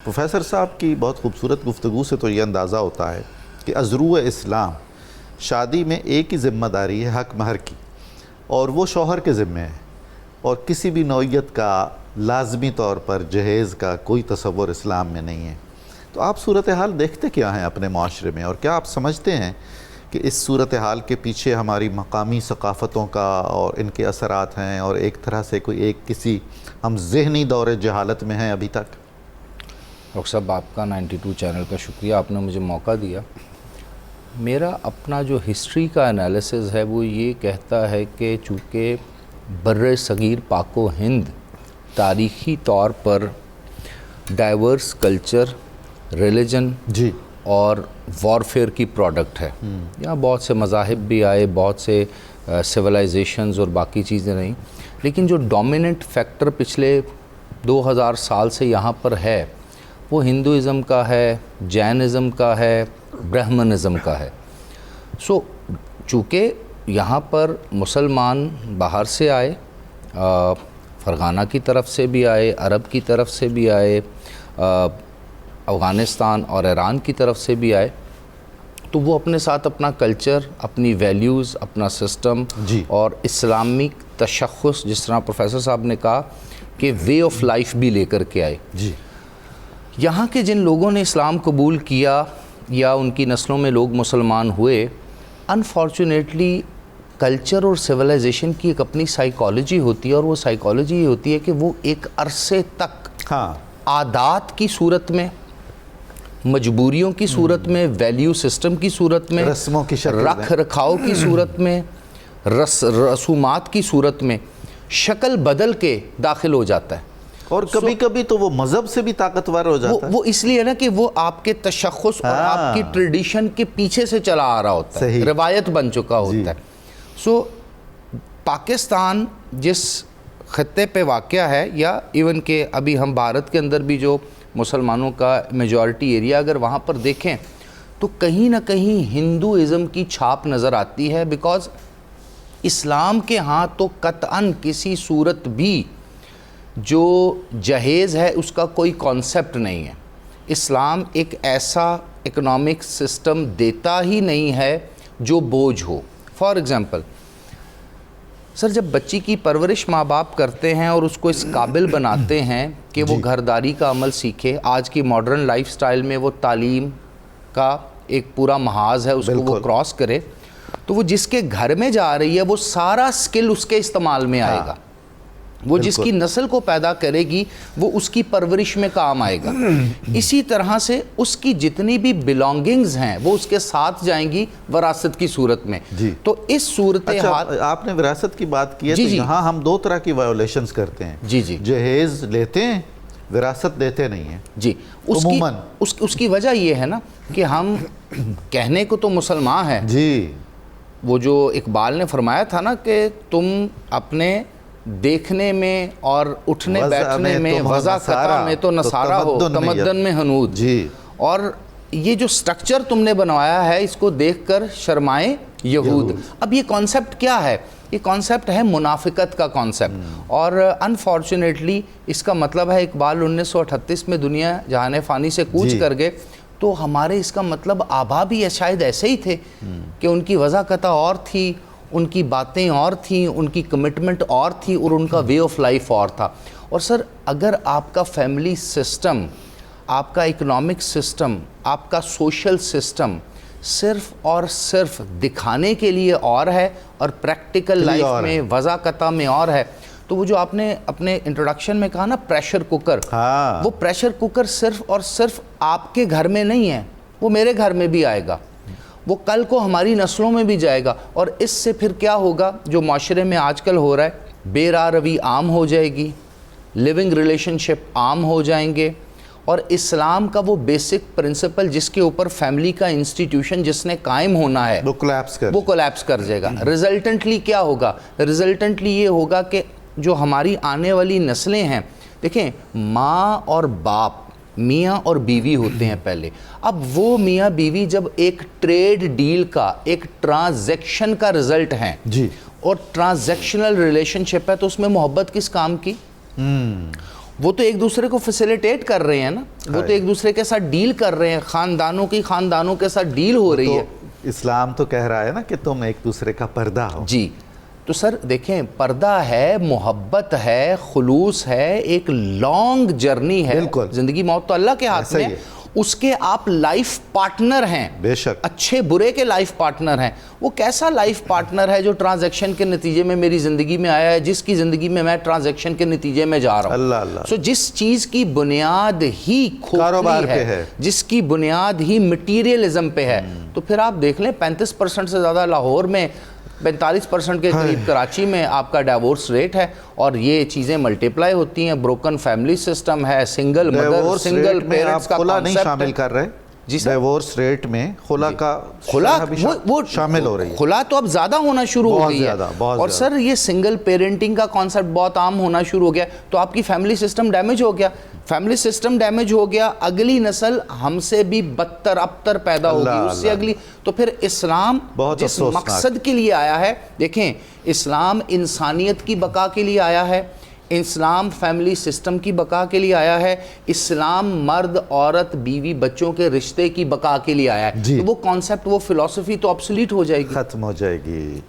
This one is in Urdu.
پروفیسر صاحب کی بہت خوبصورت گفتگو سے تو یہ اندازہ ہوتا ہے کہ ازرو اسلام شادی میں ایک ہی ذمہ داری ہے حق مہر کی، اور وہ شوہر کے ذمے ہے، اور کسی بھی نوعیت کا لازمی طور پر جہیز کا کوئی تصور اسلام میں نہیں ہے۔ تو آپ صورتحال دیکھتے کیا ہیں اپنے معاشرے میں، اور کیا آپ سمجھتے ہیں کہ اس صورتحال کے پیچھے ہماری مقامی ثقافتوں کا اور ان کے اثرات ہیں، اور ایک طرح سے کسی ہم ذہنی دور جہالت میں ہیں ابھی تک؟ ڈاکٹر صاحب آپ کا 92 چینل کا شکریہ، آپ نے مجھے موقع دیا۔ میرا اپنا جو ہسٹری کا انالیسز ہے وہ یہ کہتا ہے کہ چونکہ بر صغیر پاک و ہند تاریخی طور پر ڈائیورس کلچر، ریلیجن جی اور وارفیئر کی پروڈکٹ ہے، یہاں بہت سے مذاہب بھی آئے، بہت سے سویلائزیشنز اور باقی چیزیں رہیں، لیکن جو ڈومیننٹ فیکٹر پچھلے 2000 سال سے یہاں پر ہے وہ ہندوازم کا ہے، جینازم کا ہے، برہمنزم کا ہے۔ چونکہ یہاں پر مسلمان باہر سے آئے، فرغانہ کی طرف سے بھی آئے، عرب کی طرف سے بھی آئے، افغانستان اور ایران کی طرف سے بھی آئے، تو وہ اپنے ساتھ اپنا کلچر، اپنی ویلیوز، اپنا سسٹم اور اسلامک تشخص، جس طرح پروفیسر صاحب نے کہا کہ وے آف لائف بھی لے کر کے آئے۔ یہاں کے جن لوگوں نے اسلام قبول کیا یا ان کی نسلوں میں لوگ مسلمان ہوئے، انفارچونیٹلی کلچر اور سویلائزیشن کی ایک اپنی سائیکالوجی ہوتی ہے، اور وہ سائیکالوجی یہ ہوتی ہے کہ وہ ایک عرصے تک عادات کی صورت میں، مجبوریوں کی صورت میں، ویلیو سسٹم کی صورت میں، رسموں کی شکل، رکھ رکھاؤ کی صورت میں، رسومات کی صورت میں شکل بدل کے داخل ہو جاتا ہے، اور کبھی کبھی تو وہ مذہب سے بھی طاقتور ہو جاتا ہے۔ وہ اس لیے نا کہ وہ آپ کے تشخص اور آپ کی ٹریڈیشن کے پیچھے سے چلا آ رہا ہوتا ہے، روایت بن چکا ہوتا ہے۔ پاکستان جس خطے پہ واقع ہے، یا ایون کہ ابھی ہم بھارت کے اندر بھی جو مسلمانوں کا میجورٹی ایریا اگر وہاں پر دیکھیں تو کہیں نہ کہیں ہندوازم کی چھاپ نظر آتی ہے، بیکاز اسلام کے ہاں تو قطعاً کسی صورت بھی جو جہیز ہے اس کا کوئی کانسیپٹ نہیں ہے۔ اسلام ایک ایسا اکنامک سسٹم دیتا ہی نہیں ہے جو بوجھ ہو۔ فار ایگزامپل سر، جب بچی کی پرورش ماں باپ کرتے ہیں اور اس کو اس قابل بناتے ہیں کہ وہ گھرداری کا عمل سیکھے، آج کی ماڈرن لائف سٹائل میں وہ تعلیم کا ایک پورا محاذ ہے، اس کو وہ کراس کرے، تو وہ جس کے گھر میں جا رہی ہے وہ سارا سکل اس کے استعمال میں آئے گا، وہ جس کی نسل کو پیدا کرے گی وہ اس کی پرورش میں کام آئے گا۔ اسی طرح سے اس کی جتنی بھی بلانگنگز ہیں وہ اس کے ساتھ جائیں گی وراثت کی صورت میں۔ تو اس صورتحال، آپ نے وراثت کی بات کی ہے، تو یہاں ہم دو طرح کی وائولیشنز کرتے ہیں، جہیز لیتے ہیں، وراثت دیتے نہیں ہیں۔ جی، اس کی وجہ یہ ہے نا کہ ہم کہنے کو تو مسلمان ہیں، وہ جو اقبال نے فرمایا تھا نا کہ تم اپنے دیکھنے میں اور اٹھنے بیٹھنے میں وضع خطا میں تو نصارہ ہو، تمدن میں ہنود، اور یہ جو سٹرکچر تم نے بنوایا ہے اس کو دیکھ کر شرمائے یہود۔ اب یہ کانسیپٹ کیا ہے؟ یہ کانسیپٹ ہے منافقت کا کانسیپٹ، اور انفارچونیٹلی اس کا مطلب ہے اقبال 1938 میں دنیا جہان فانی سے کوچ کر گئے، تو ہمارے اس کا مطلب آبا بھی شاید ایسے ہی تھے کہ ان کی وضع خطا اور تھی، ان کی باتیں اور تھیں، ان کی کمٹمنٹ اور تھی، اور ان کا وے آف لائف اور تھا۔ اور سر اگر آپ کا فیملی سسٹم، آپ کا اکنامک سسٹم، آپ کا سوشل سسٹم صرف اور صرف دکھانے کے لیے اور ہے اور پریکٹیکل لائف میں وضع خطا میں اور ہے، تو وہ جو آپ نے اپنے انٹروڈکشن میں کہا نا پریشر کوکر، وہ پریشر کوکر صرف اور صرف آپ کے گھر میں نہیں ہے، وہ میرے گھر میں بھی آئے گا، وہ کل کو ہماری نسلوں میں بھی جائے گا، اور اس سے پھر کیا ہوگا جو معاشرے میں آج کل ہو رہا ہے، بے راہ روی عام ہو جائے گی، لیونگ ریلیشن شپ عام ہو جائیں گے، اور اسلام کا وہ بیسک پرنسپل جس کے اوپر فیملی کا انسٹیٹیوشن جس نے قائم ہونا ہے وہ کولیپس کر جائے گا۔ ریزلٹنٹلی کیا ہوگا؟ ریزلٹنٹلی یہ ہوگا کہ جو ہماری آنے والی نسلیں ہیں، دیکھیں ماں اور باپ میاں اور بیوی ہوتے ہیں پہلے، اب وہ میاں بیوی جب ایک ٹریڈ ڈیل کا، ایک ٹرانزیکشن کا رزلٹ ہیں، اور ٹرانزیکشنل ریلیشن شپ ہے، تو اس میں محبت کس کام کی؟ وہ تو ایک دوسرے کو فیسیلیٹیٹ کر رہے ہیں نا, وہ تو ایک دوسرے کے ساتھ ڈیل کر رہے ہیں, خاندانوں کے ساتھ ڈیل ہو رہی ہے. اسلام تو کہہ رہا ہے نا کہ تم ایک دوسرے کا پردہ ہو. جی تو سر دیکھیں, پردہ ہے, محبت ہے, خلوص ہے, ایک لانگ جرنی ہے. زندگی موت تو اللہ کے ہاتھ میں ہے, اس کے آپ لائف پارٹنر ہیں, بے شک اچھے برے کے لائف پارٹنر ہیں. وہ کیسا لائف پارٹنر ہے جو ٹرانزیکشن کے نتیجے میں میری زندگی میں آیا ہے, جس کی زندگی میں ٹرانزیکشن کے نتیجے میں جا رہا ہوں. اللہ اللہ. سو جس چیز کی بنیاد ہی کاروبار کھوکھلی ہے, جس کی بنیاد ہی مٹیریلزم پہ ہے, تو پھر آپ دیکھ لیں 35% سے زیادہ لاہور میں, 45% کے قریب کراچی میں آپ کا ڈیورس ریٹ ہے. اور یہ چیزیں ملٹیپلائی ہوتی ہیں, بروکن فیملی سسٹم ہے, سنگل مدر, سنگل پیرنٹس کا خلا نہیں شامل کر رہے. جی سر, ڈیورس ریٹ میں خلا کا وہ شامل ہو رہی ہے. خلا تو اب زیادہ ہونا شروع ہو گئی ہے. اور سر یہ سنگل پیرنٹنگ کا کانسیپٹ بہت عام ہونا شروع ہو گیا, تو آپ کی فیملی سسٹم ڈیمیج ہو گیا. فیملی سسٹم ڈیمیج ہو گیا, اگلی نسل ہم سے بھی بدتر ابتر پیدا ہوگی, اس سے اگلی. تو پھر اسلام جس مقصد کے لیے آیا ہے, دیکھیں اسلام انسانیت کی بقا کے لیے آیا ہے, اسلام فیملی سسٹم کی بقا کے لیے آیا ہے, اسلام مرد عورت بیوی بچوں کے رشتے کی بقا کے لیے آیا ہے. تو وہ کانسیپٹ, وہ فلسفی تو obsolete ہو جائے گی, ختم ہو جائے گی.